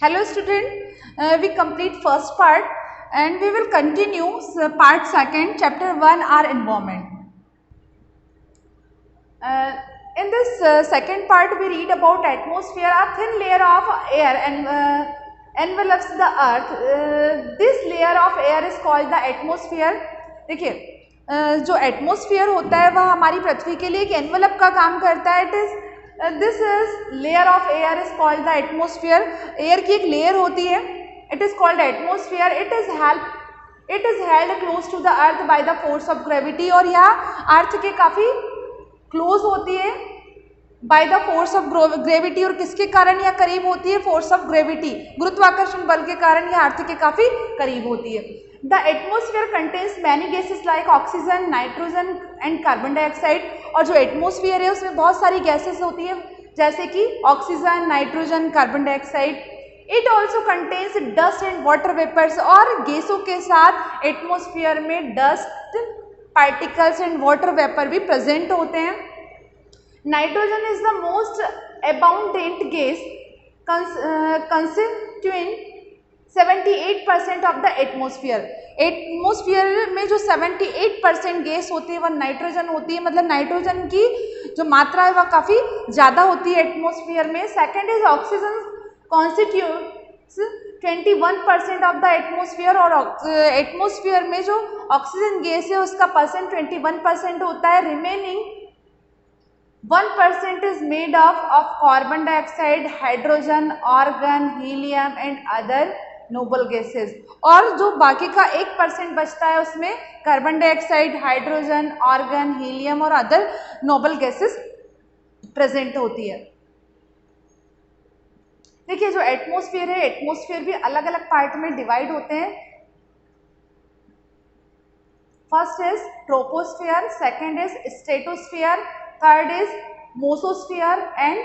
Hello student, we complete first part and we will continue part second, chapter 1 our environment. Uh, in this second part we read about atmosphere, a thin layer of air and envelops the earth. This layer of air is called the atmosphere. देखिए जो atmosphere होता है वह हमारी पृथ्वी के लिए एक envelope का काम करता है. It is this is layer of air is called the atmosphere. Air की एक लेयर होती है, it is called atmosphere. It is held close to the earth by the force of gravity. और यह अर्थ के काफ़ी क्लोज होती है by the force of gravity. और किसके कारण यह करीब होती है? फोर्स ऑफ ग्रेविटी, गुरुत्वाकर्षण बल के कारण यह अर्थ के काफ़ी करीब होती है. The atmosphere contains many gases like oxygen, nitrogen and carbon dioxide. और जो एटमोस्फियर है उसमें बहुत सारी गैसेस होती है जैसे कि oxygen, nitrogen, carbon dioxide. It also contains dust and water vapours. और गैसों के साथ एटमोस्फियर में dust particles and water vapour भी प्रेजेंट होते हैं. Nitrogen is the most abundant gas constituting 78% of the atmosphere. Atmosphere में जो 78% गैस होती है वह नाइट्रोजन होती है. मतलब नाइट्रोजन की जो मात्रा है वह काफ़ी ज़्यादा होती है एटमोस्फियर में. Second is oxygen constitutes 21% of the atmosphere. और एटमोस्फियर में जो ऑक्सीजन गैस है उसका परसेंट 21% होता है. Remaining 1% is made of carbon dioxide, hydrogen, argon, helium and other noble gases. और जो बाकी का 1% बचता है उसमें carbon dioxide, hydrogen, argon, helium और अदर नोबल गैसेस प्रेजेंट होती है. देखिए जो एटमोस्फियर है, एटमोस्फियर भी अलग अलग पार्ट में डिवाइड होते हैं. First is troposphere, second is stratosphere, third is mesosphere and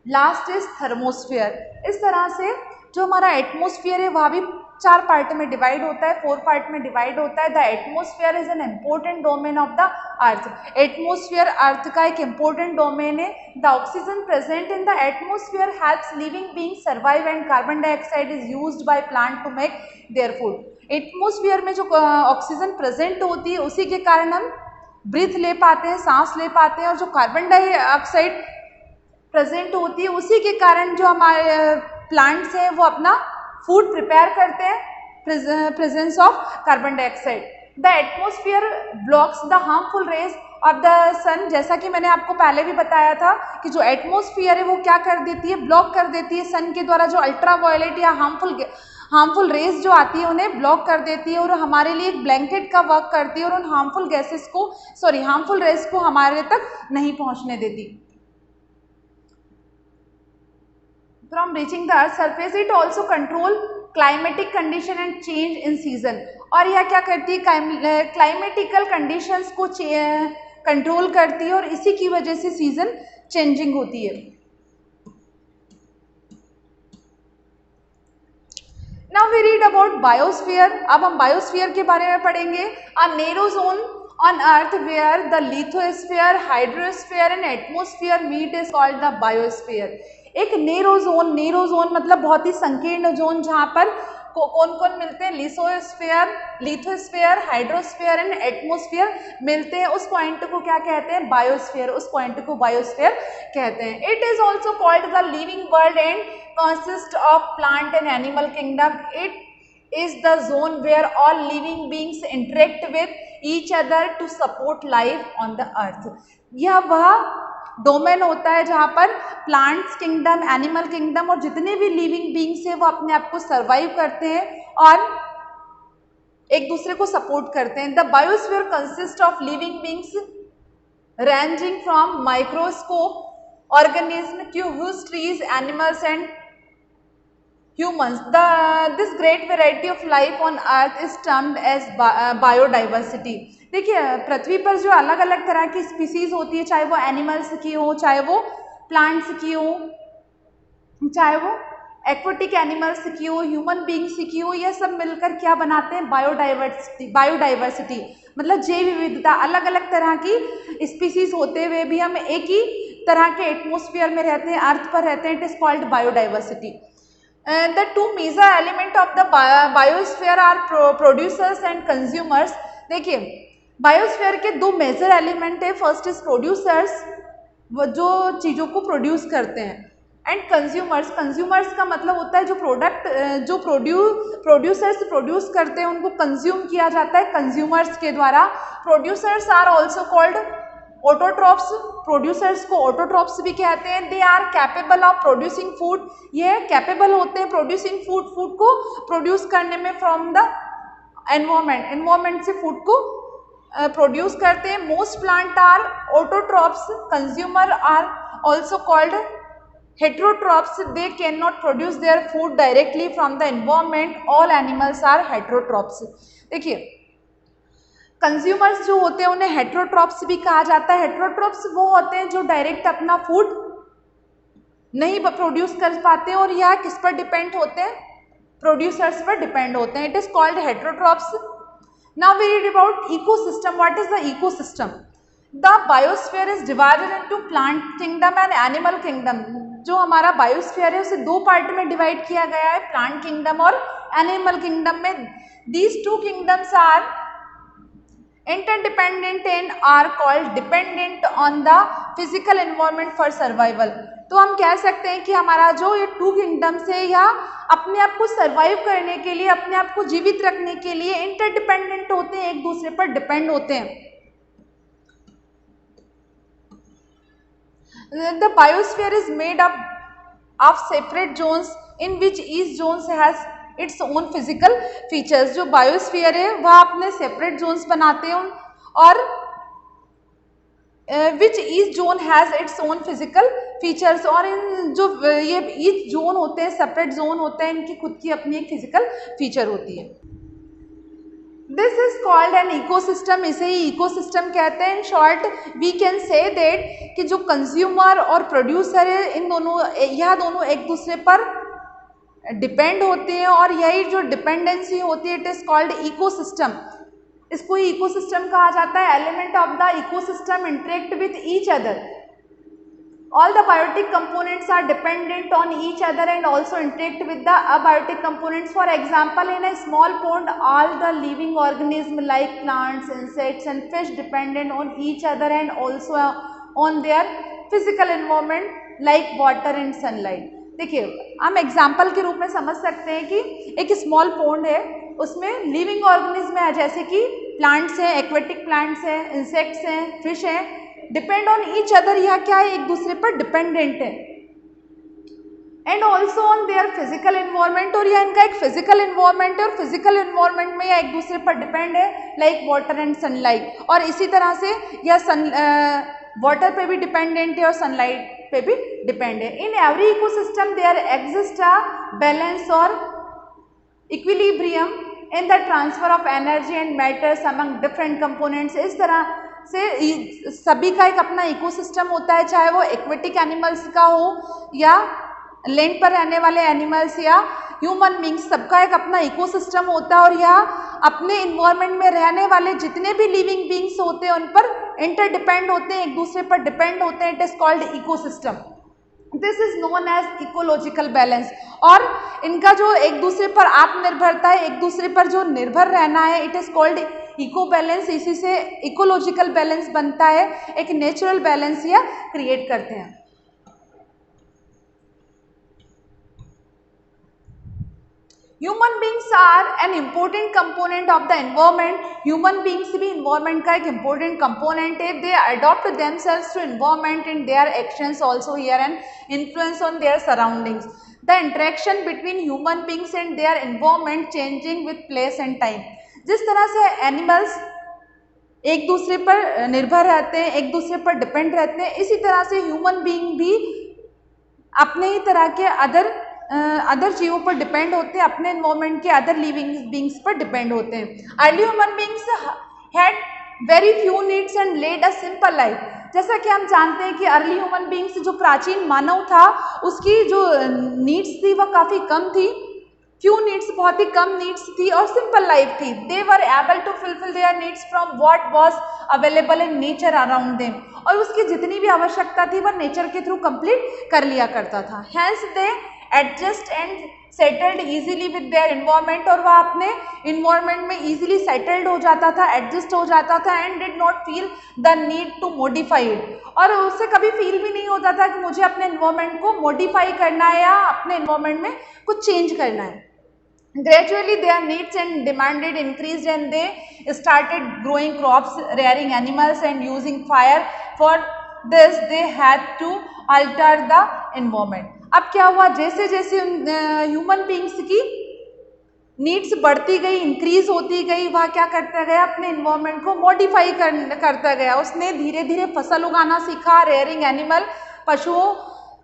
last is thermosphere. इस तरह से जो हमारा एटमोस्फियर है वह भी 4 पार्ट में डिवाइड होता है, 4 पार्ट में डिवाइड होता है. The atmosphere is an important domain of the earth. Atmosphere earth का एक इम्पोर्टेंट डोमेन है. The oxygen present in the atmosphere helps living being survive and carbon dioxide is used by plant to make their food. Atmosphere में जो oxygen present होती है उसी के कारण हम ब्रीथ ले पाते हैं, सांस ले पाते हैं. और जो कार्बन डाइऑक्साइड प्रेजेंट होती है उसी के कारण जो हमारे प्लांट्स हैं वो अपना फूड प्रिपेयर करते हैं presence of carbon dioxide. The atmosphere blocks the harmful rays of the sun. जैसा कि मैंने आपको पहले भी बताया था कि जो एटमोस्फियर है वो क्या कर देती है? ब्लॉक कर देती है सन के द्वारा जो अल्ट्रावायलेट या हार्मफुल रेज जो आती है उन्हें ब्लॉक कर देती है और हमारे लिए एक ब्लैंकेट का वर्क करती है और उन हार्मफुल रेज को हमारे तक नहीं पहुंचने देती. From reaching the earth surface. It also control climatic condition and change in season. और यह क्या करती है? क्लाइमेटिकल कंडीशंस को कंट्रोल करती है और इसी की वजह से सीजन चेंजिंग होती है. Now we read about biosphere. अब हम बायोस्फीयर के बारे में पढ़ेंगे. A narrow zone on earth where the lithosphere, hydrosphere and atmosphere meet is called the biosphere. एक नेरो जोन मतलब बहुत ही संकीर्ण जोन जहाँ पर कौन कौन मिलते हैं? लिथोस्फीयर, हाइड्रोस्फीयर एंड एटमोस्फीयर मिलते हैं. उस पॉइंट को क्या कहते हैं? बायोस्फीयर. उस पॉइंट को बायोस्फीयर कहते हैं. It is also called the living world and consist of plant and animal kingdom. It is the zone where all living beings interact with each other to support life on the earth. यह वह domain होता है जहाँ पर plants kingdom, animal kingdom और जितने भी living beings हैं वो अपने आप को सर्वाइव करते हैं और एक दूसरे को सपोर्ट करते हैं. The biosphere consist of living beings ranging from microscope organism to whose trees, animals and humans. This great variety of life on earth is termed as biodiversity. देखिए पृथ्वी पर जो अलग अलग तरह की स्पीसीज होती है, चाहे वो एनिमल्स की हो, चाहे वो प्लांट्स की हो, चाहे वो एक्वेटिक एनिमल्स की हो, ह्यूमन बींग्स की हो, यह सब मिलकर क्या बनाते हैं? बायोडाइवर्सिटी मतलब जैव विविधता. अलग अलग तरह की स्पीसीज होते हुए भी हम एक ही तरह के एटमोस्फियर में रहते हैं, अर्थ पर रहते हैं. It is called biodiversity. The two major element of the biosphere are producers and consumers. देखिए बायोस्फीयर के दो मेजर एलिमेंट है, फर्स्ट इज प्रोड्यूसर्स, वो जो चीज़ों को प्रोड्यूस करते हैं, एंड कंज्यूमर्स, कंज्यूमर्स का मतलब होता है जो प्रोडक्ट जो प्रोड्यूसर्स प्रोड्यूस करते हैं उनको कंज्यूम किया जाता है कंज्यूमर्स के द्वारा. Producers are also called autotrophs, producers को ऑटोट्रॉप्स भी कहते हैं. They are capable of producing food, ये कैपेबल होते हैं प्रोड्यूसिंग फूड, फूड को प्रोड्यूस करने में फ्रॉम द एनवायरमेंट, एनवायरमेंट से फूड को प्रोड्यूस करते हैं. Most plant are autotrophs, consumer are also called heterotrophs. They can not produce their food directly from the environment. All animals are heterotrophs. देखिए consumers जो होते हैं उन्हें हेट्रोट्रॉप्स भी कहा जाता है. हेट्रोट्रॉप्स वो होते हैं जो डायरेक्ट अपना फूड नहीं प्रोड्यूस कर पाते और यह किस पर डिपेंड होते हैं, प्रोड्यूसर्स पर डिपेंड होते हैं. It is called heterotrophs. Now we read about ecosystem. What is the ecosystem? The biosphere is divided into plant kingdom and animal kingdom. जो हमारा बायोस्फीयर है उसे दो पार्ट में डिवाइड किया गया है, प्लांट किंगडम और एनिमल किंगडम में. These two kingdoms are interdependent and are called dependent on the physical environment for survival. तो हम कह सकते हैं कि हमारा जो ये टू किंगडम्स है या अपने आप को सर्वाइव करने के लिए, अपने आप को जीवित रखने के लिए इंटरडिपेंडेंट होते हैं, एक दूसरे पर डिपेंड होते हैं. The biosphere is made up of separate zones in which each zone has its own physical features. जो बायोस्फीयर है वह अपने सेपरेट जोन्स बनाते हैं और which each zone has its own physical features. और इन जो ये ईच जोन होते हैं, सेपरेट जोन होते हैं, इनकी खुद की अपनी एक फिजिकल फीचर होती है. This is called an ecosystem. इसे ही इकोसिस्टम कहते हैं. In short we can say that कि जो कंज्यूमर और प्रोड्यूसर है इन दोनों, यह दोनों एक दूसरे पर डिपेंड होते हैं और यही जो डिपेंडेंसी होती है इट इज कॉल्ड इकोसिस्टम. इसको ही इकोसिस्टम कहा जाता है. Element of the ecosystem interact with each other. All the biotic components are dependent on each other and also interact with the abiotic components. For example in a small pond all the living organism like plants, insects and fish dependent on each other and also on their physical environment like water and sunlight. देखिए हम example के रूप में समझ सकते हैं कि एक स्मॉल पॉन्ड है, उसमें लिविंग ऑर्गेनिज्म है जैसे कि प्लांट्स हैं, एक्वेटिक प्लांट्स हैं, इंसेक्ट्स हैं, फिश हैं, डिपेंड ऑन ईच अदर. यह क्या है, एक दूसरे पर डिपेंडेंट है. And also on their physical environment. और यह इनका एक फिजिकल एनवायरमेंट है और फिजिकल एनवायरमेंट में यह एक दूसरे पर डिपेंड है लाइक वाटर एंड सनलाइट. और इसी तरह से यह वाटर पे भी डिपेंडेंट है और सनलाइट पे भी डिपेंड है. In every ecosystem there exist a balance और equilibrium in the transfer of energy and matters among different components. इस तरह से सभी का एक अपना इकोसिस्टम होता है, चाहे वो एक्वेटिक एनिमल्स का हो या लैंड पर रहने वाले एनिमल्स या ह्यूमन बींग्स. सबका एक अपना इकोसिस्टम होता है और यह अपने इन्वायरमेंट में रहने वाले जितने भी लिविंग बींग्स होते हैं उन पर इंटरडिपेंड होते हैं, एक दूसरे पर डिपेंड होते हैं. It is called ecosystem. This is known as ecological balance. और इनका जो एक दूसरे पर आत्मनिर्भरता है, एक दूसरे पर जो निर्भर रहना है, it is called eco balance. इसी से इकोलॉजिकल बैलेंस बनता है, एक नेचुरल बैलेंस यह क्रिएट करते हैं. Human beings are an important component of the environment. Human beings भी इन्वायरमेंट का एक इम्पोर्टेंट कंपोनेंट है. They adopt themselves to environment and their actions also here an influence on their surroundings. The interaction between human beings and their environment changing with place and time. जिस तरह से animals एक दूसरे पर निर्भर रहते हैं, एक दूसरे पर डिपेंड रहते हैं, इसी तरह से ह्यूमन बींग भी अपने ही तरह के अदर जीवों पर डिपेंड होते हैं, अपने एनवायरमेंट के अदर लिविंग बींग्स पर डिपेंड होते हैं. Early human beings had very few needs and led a simple life. जैसा कि हम जानते हैं कि अर्ली ह्यूमन बींग्स, जो प्राचीन मानव था, उसकी जो नीड्स थी वह काफ़ी कम थी. फ्यू नीड्स, बहुत ही कम नीड्स थी और सिंपल लाइफ थी. They were able to fulfil their needs from what was available in nature around them. और उसकी जितनी भी आवश्यकता थी वह नेचर के थ्रू कंप्लीट कर लिया करता था. Hence they adjust and settled easily with their environment, और वह अपने इन्वायरमेंट में इजीली सेटल्ड हो जाता था, एडजस्ट हो जाता था, and did not feel the need to modify it, और उसे कभी फील भी नहीं होता था कि मुझे अपने इन्वायरमेंट को मॉडिफाई करना है या अपने इन्वायरमेंट में कुछ चेंज करना है. Gradually their needs and demanded increased and they started growing crops, rearing animals and using fire. For this they had to alter the environment. अब क्या हुआ, जैसे जैसे ह्यूमन बींग्स की नीड्स बढ़ती गई, इंक्रीज होती गई, वह क्या करता गया, अपने इन्वायरमेंट को मॉडिफाई करता गया. उसने धीरे धीरे फसल उगाना सीखा, रेयरिंग एनिमल,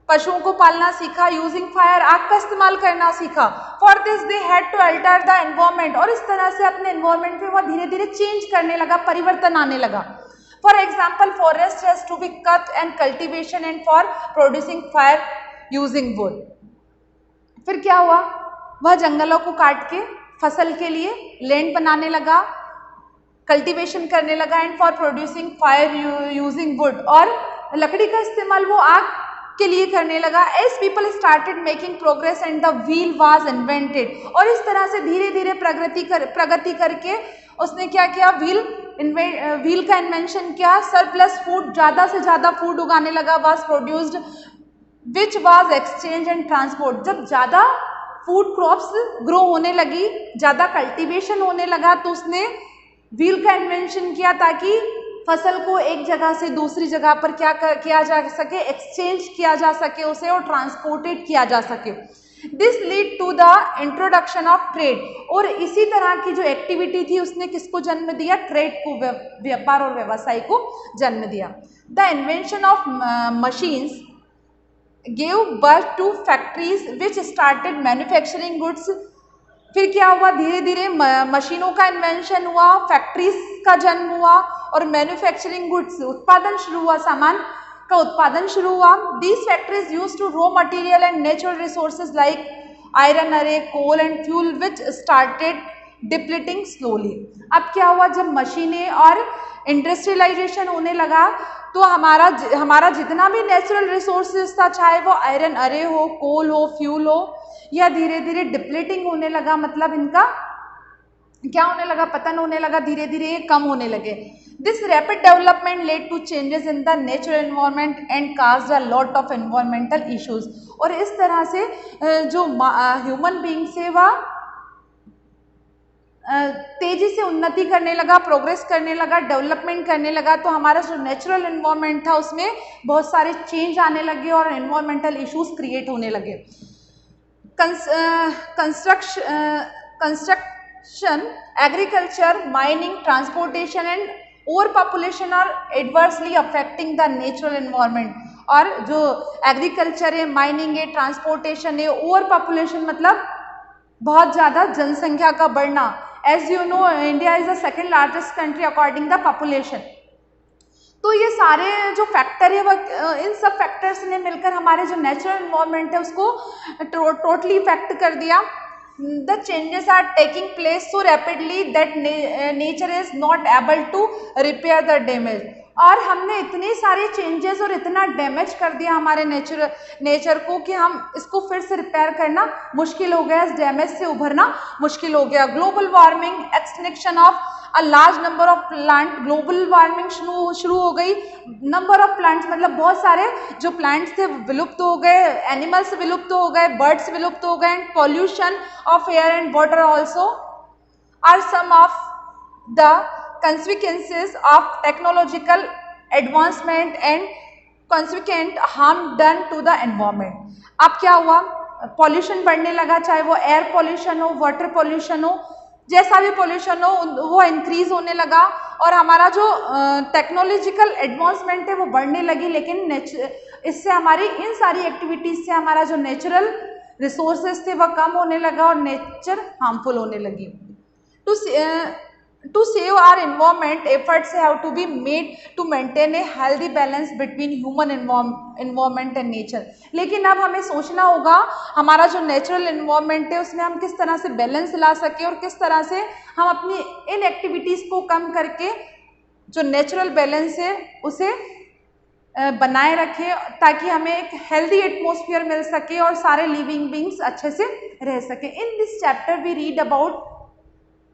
पशुओं को पालना सीखा, यूजिंग फायर, आग का इस्तेमाल करना सीखा. For this they had to alter the environment, और इस तरह से अपने एनवायरमेंट में वह धीरे धीरे चेंज करने लगा, परिवर्तन आने लगा. For example forest has to be cut and cultivation and for producing fire using wood. फिर क्या हुआ, वह जंगलों को काट के फसल के लिए लैंड बनाने लगा, कल्टीवेशन करने लगा, and for producing fire using would, और लकड़ी का इस्तेमाल वो आग के लिए करने लगा. As people started making progress and the wheel was invented, और इस तरह से धीरे धीरे प्रगति करके उसने क्या किया, व्हील का इन्वेंशन किया. सरप्लस फूड, ज़्यादा से ज़्यादा फूड उगाने लगा, was produced which was exchange and transport. जब ज़्यादा फूड क्रॉप्स ग्रो होने लगी, ज़्यादा कल्टीवेशन होने लगा, तो उसने व्हील का इन्वेंशन किया ताकि फसल को एक जगह से दूसरी जगह पर क्या किया जा सके, एक्सचेंज किया जा सके उसे, और ट्रांसपोर्टेड किया जा सके. This lead to the introduction of trade, और इसी तरह की जो एक्टिविटी थी उसने किसको जन्म दिया, ट्रेड को, व्यापार और व्यवसाय को जन्म दिया. The invention of machines gave birth to factories which started manufacturing goods. फिर क्या हुआ, धीरे धीरे मशीनों का इन्वेंशन हुआ, फैक्ट्रीज का जन्म हुआ, और मैन्युफैक्चरिंग गुड्स, उत्पादन शुरू हुआ, सामान का उत्पादन शुरू हुआ. These factories use to raw material and natural resources like iron ore, coal and fuel which started depleting slowly. अब क्या हुआ, जब मशीनें और इंडस्ट्रियलाइजेशन होने लगा तो हमारा जितना भी नेचुरल रिसोर्सेज था, चाहे वो आयरन अरे हो, कोल हो, फ्यूल हो, यह धीरे धीरे डिप्लीटिंग होने लगा, मतलब इनका क्या होने लगा, पतन होने लगा, धीरे धीरे ये कम होने लगे. This rapid development led to changes in the natural environment and caused a lot of environmental issues. और इस तरह से जो ह्यूमन बींग्स है वह तेजी से उन्नति करने लगा, प्रोग्रेस करने लगा, डेवलपमेंट करने लगा. तो हमारा जो नेचुरल एनवायरनमेंट था उसमें बहुत सारे चेंज आने लगे और एनवायरमेंटल इश्यूज क्रिएट होने लगे. Construction, agriculture, mining, transportation and over population are adversely affecting the natural environment. और जो एग्रीकल्चर है, माइनिंग है, ट्रांसपोर्टेशन है, ओवर पॉपुलेशन मतलब बहुत ज़्यादा जनसंख्या का बढ़ना. As you know India is the second largest country according the population. तो ये सारे जो फैक्टर है वह इन सब फैक्टर्स ने मिलकर हमारे जो नेचुरल एनवायरनमेंट है उसको टोटली इफेक्ट कर दिया. The changes are taking place so rapidly that nature is not able to repair the damage. और हमने इतने सारे चेंजेस और इतना डैमेज कर दिया हमारे नेचर को कि हम इसको फिर से रिपेयर करना मुश्किल हो गया, इस डैमेज से उभरना मुश्किल हो गया. Global warming, extinction of a large number of plant, global warming शुरू हो गई. नंबर ऑफ प्लांट्स मतलब बहुत सारे जो प्लांट्स थे विलुप्त हो गए, एनिमल्स विलुप्त हो गए, बर्ड्स विलुप्त हो गए. And pollution of air and water also are some of the consequences of technological advancement and consequent harm done to the environment. अब क्या हुआ, पॉल्यूशन बढ़ने लगा, चाहे वो एयर पॉल्यूशन हो, वाटर पॉल्यूशन हो, जैसा भी पॉल्यूशन हो वो इंक्रीज होने लगा. और हमारा जो टेक्नोलॉजिकल एडवांसमेंट है वो बढ़ने लगी, लेकिन इससे हमारी इन सारी एक्टिविटीज से हमारा जो नेचुरल रिसोर्सेज थे वह कम होने लगा और नेचर हार्मफुल होने लगी. To save our environment, efforts have to be made to maintain a healthy balance between human environment and nature. लेकिन अब हमें सोचना होगा हमारा जो नेचुरल एनवायरनमेंट है उसमें हम किस तरह से बैलेंस ला सके और किस तरह से हम अपनी इन एक्टिविटीज़ को कम करके जो नेचुरल बैलेंस है उसे बनाए रखें ताकि हमें एक हेल्दी एटमॉस्फेयर मिल सके और सारे लिविंग बींग्स अच्छे से रह सके। In this chapter we read about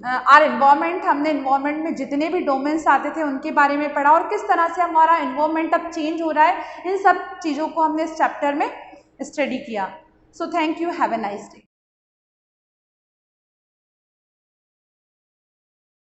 our environment. हमने एनवायरमेंट में जितने भी डोमेन्स आते थे उनके बारे में पढ़ा और किस तरह से हमारा एनवायरमेंट अब चेंज हो रहा है, इन सब चीज़ों को हमने इस चैप्टर में स्टडी किया। So thank you, have a nice day.